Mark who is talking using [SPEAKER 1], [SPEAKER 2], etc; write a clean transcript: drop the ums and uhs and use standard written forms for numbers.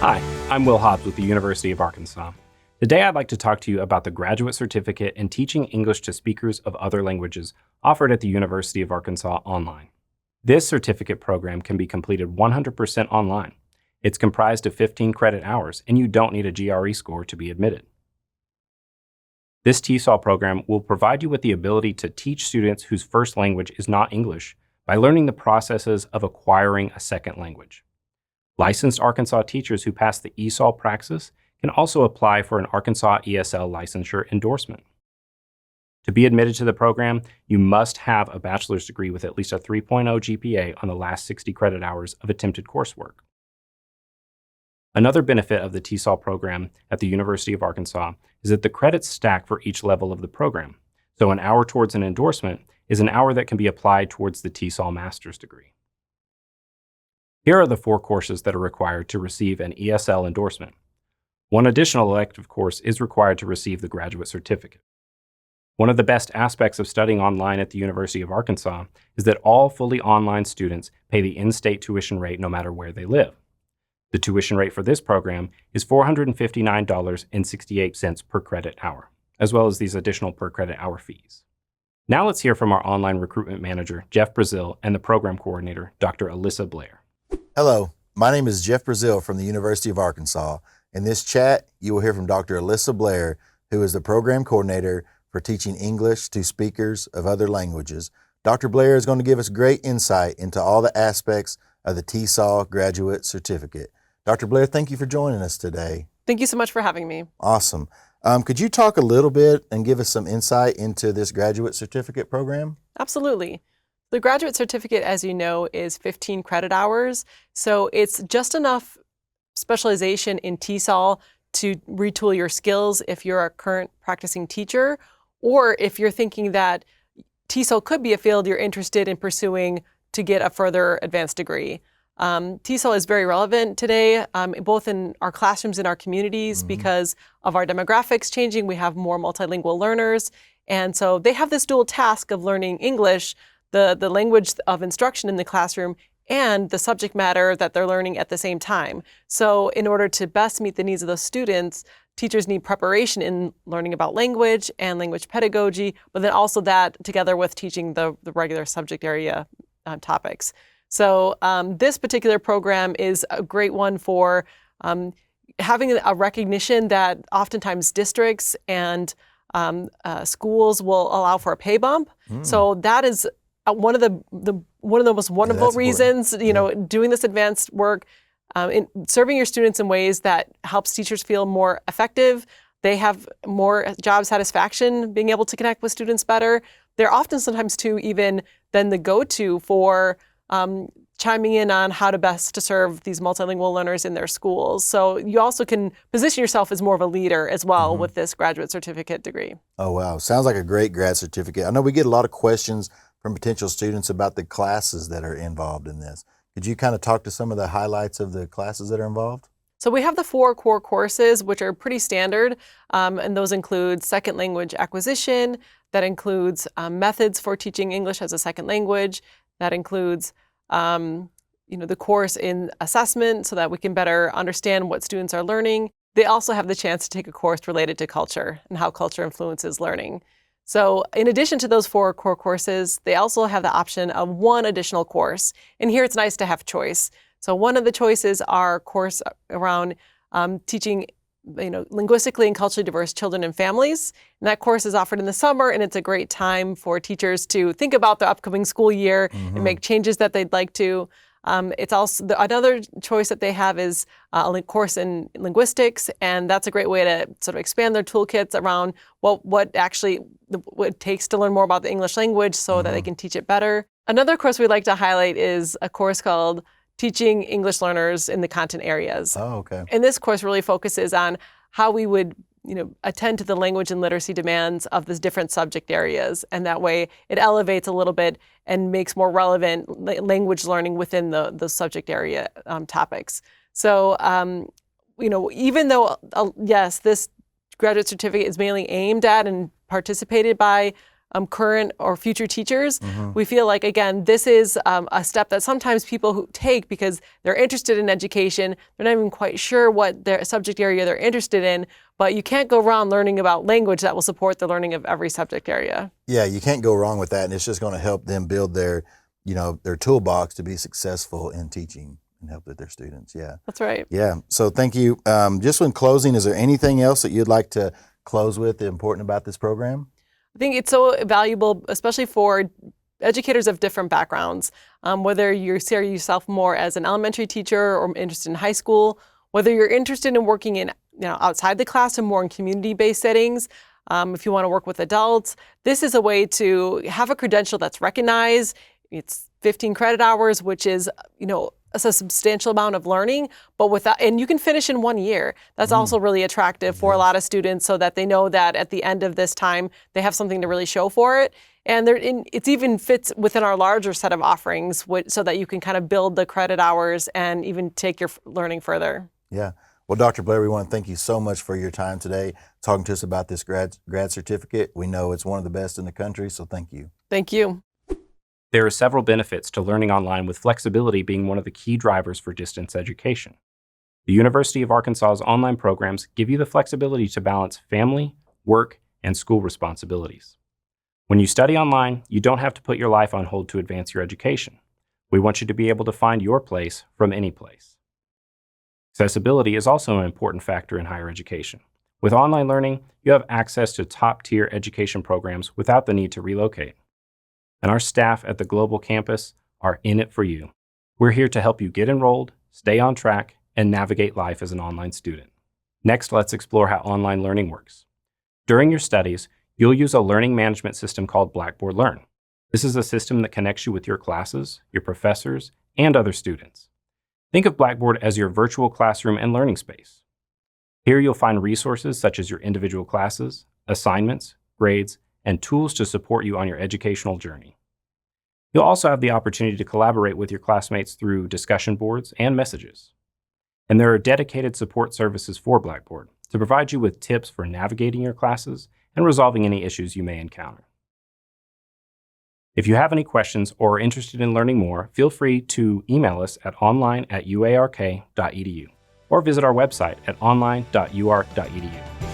[SPEAKER 1] Hi, I'm Will Hobbs with the University of Arkansas. Today I'd like to talk to you about the Graduate Certificate in Teaching English to Speakers of Other Languages offered at the University of Arkansas online. This certificate program can be completed 100% online. It's comprised of 15 credit hours, and you don't need a GRE score to be admitted. This TESOL program will provide you with the ability to teach students whose first language is not English by learning the processes of acquiring a second language. Licensed Arkansas teachers who pass the ESOL praxis can also apply for an Arkansas ESL licensure endorsement. To be admitted to the program, you must have a bachelor's degree with at least a 3.0 GPA on the last 60 credit hours of attempted coursework. Another benefit of the TESOL program at the University of Arkansas is that the credits stack for each level of the program. So an hour towards an endorsement is an hour that can be applied towards the TESOL master's degree. Here are the 4 courses that are required to receive an ESL endorsement. One additional elective course is required to receive the graduate certificate. One of the best aspects of studying online at the University of Arkansas is that all fully online students pay the in-state tuition rate no matter where they live. The tuition rate for this program is $459.68 per credit hour, as well as these additional per credit hour fees. Now let's hear from our online recruitment manager, Jeff Brazil, and the program coordinator, Dr. Alissa Blair.
[SPEAKER 2] Hello, my name is Jeff Brazil from the University of Arkansas. In this chat, you will hear from Dr. Alissa Blair, who is the program coordinator for teaching English to speakers of other languages. Dr. Blair is going to give us great insight into all the aspects of the TESOL graduate certificate. Dr. Blair, thank you for joining us today.
[SPEAKER 3] Thank you so much for having me.
[SPEAKER 2] Awesome. Could you talk a little bit and give us some insight into this graduate certificate program?
[SPEAKER 3] Absolutely. The graduate certificate, as you know, is 15 credit hours. So it's just enough specialization in TESOL to retool your skills if you're a current practicing teacher, or if you're thinking that TESOL could be a field you're interested in pursuing to get a further advanced degree. TESOL is very relevant today, both in our classrooms and our communities, because of our demographics changing. We have more multilingual learners. And so they have this dual task of learning English, the language of instruction in the classroom, and the subject matter that they're learning at the same time. So in order to best meet the needs of those students, teachers need preparation in learning about language and language pedagogy, but then also that together with teaching the regular subject area topics. So this particular program is a great one for having a recognition that oftentimes districts and schools will allow for a pay bump. So that is one of the most wonderful reasons, doing this advanced work, in serving your students in ways that helps teachers feel more effective. They have more job satisfaction, being able to connect with students better. They're often sometimes too even then the go-to for chiming in on how to best to serve these multilingual learners in their schools. So you also can position yourself as more of a leader as well with this graduate certificate degree. Oh,
[SPEAKER 2] wow. Sounds like a great grad certificate. I know we get a lot of questions from potential students about the classes that are involved in this. Could you kind of talk to some of the highlights of the classes that are involved?
[SPEAKER 3] So we have the 4 core courses, which are pretty standard, and those include second language acquisition, that includes methods for teaching English as a second language, that includes the course in assessment so that we can better understand what students are learning. They also have the chance to take a course related to culture and how culture influences learning. So in addition to those 4 core courses, they also have the option of 1 additional course. And here it's nice to have choice. So one of the choices are a course around teaching linguistically and culturally diverse children and families. And that course is offered in the summer, and it's a great time for teachers to think about the upcoming school year and make changes that they'd like to. It's also another choice that they have is a course in linguistics, and that's a great way to sort of expand their toolkits around what it takes to learn more about the English language so that they can teach it better. Another course we'd like to highlight is a course called Teaching English Learners in the Content Areas.
[SPEAKER 2] Oh, okay.
[SPEAKER 3] And this course really focuses on how we would attend to the language and literacy demands of the different subject areas. And that way it elevates a little bit and makes more relevant language learning within the subject area topics. So, even though, yes, this graduate certificate is mainly aimed at and participated by current or future teachers. We feel like, again, this is a step that sometimes people who take because they're interested in education, they're not even quite sure what their subject area they're interested in, but you can't go around learning about language that will support the learning of every subject area.
[SPEAKER 2] Yeah, you can't go wrong with that, and it's just going to help them build their, their toolbox to be successful in teaching and help with their students. Yeah,
[SPEAKER 3] That's right.
[SPEAKER 2] yeah. So thank you. Just in closing, is there anything else that you'd like to close with important about this program?
[SPEAKER 3] I think it's so valuable, especially for educators of different backgrounds, whether you see yourself more as an elementary teacher or interested in high school, whether you're interested in working in outside the classroom, more in community-based settings. If you want to work with adults, this is a way to have a credential that's recognized. It's 15 credit hours, which is, it's a substantial amount of learning, and you can finish in 1 year. That's also really attractive for a lot of students, so that they know that at the end of this time, they have something to really show for it. And it even fits within our larger set of offerings, so that you can kind of build the credit hours and even take your learning further.
[SPEAKER 2] Yeah. Well, Dr. Blair, we want to thank you so much for your time today, talking to us about this grad certificate. We know it's one of the best in the country, so thank you.
[SPEAKER 3] Thank you.
[SPEAKER 1] There are several benefits to learning online, with flexibility being one of the key drivers for distance education. The University of Arkansas's online programs give you the flexibility to balance family, work, and school responsibilities. When you study online, you don't have to put your life on hold to advance your education. We want you to be able to find your place from any place. Accessibility is also an important factor in higher education. With online learning, you have access to top-tier education programs without the need to relocate. And our staff at the Global Campus are in it for you. We're here to help you get enrolled, stay on track, and navigate life as an online student. Next, let's explore how online learning works. During your studies, you'll use a learning management system called Blackboard Learn. This is a system that connects you with your classes, your professors, and other students. Think of Blackboard as your virtual classroom and learning space. Here you'll find resources such as your individual classes, assignments, grades, and tools to support you on your educational journey. You'll also have the opportunity to collaborate with your classmates through discussion boards and messages. And there are dedicated support services for Blackboard to provide you with tips for navigating your classes and resolving any issues you may encounter. If you have any questions or are interested in learning more, feel free to email us at online@uark.edu or visit our website at online.uark.edu.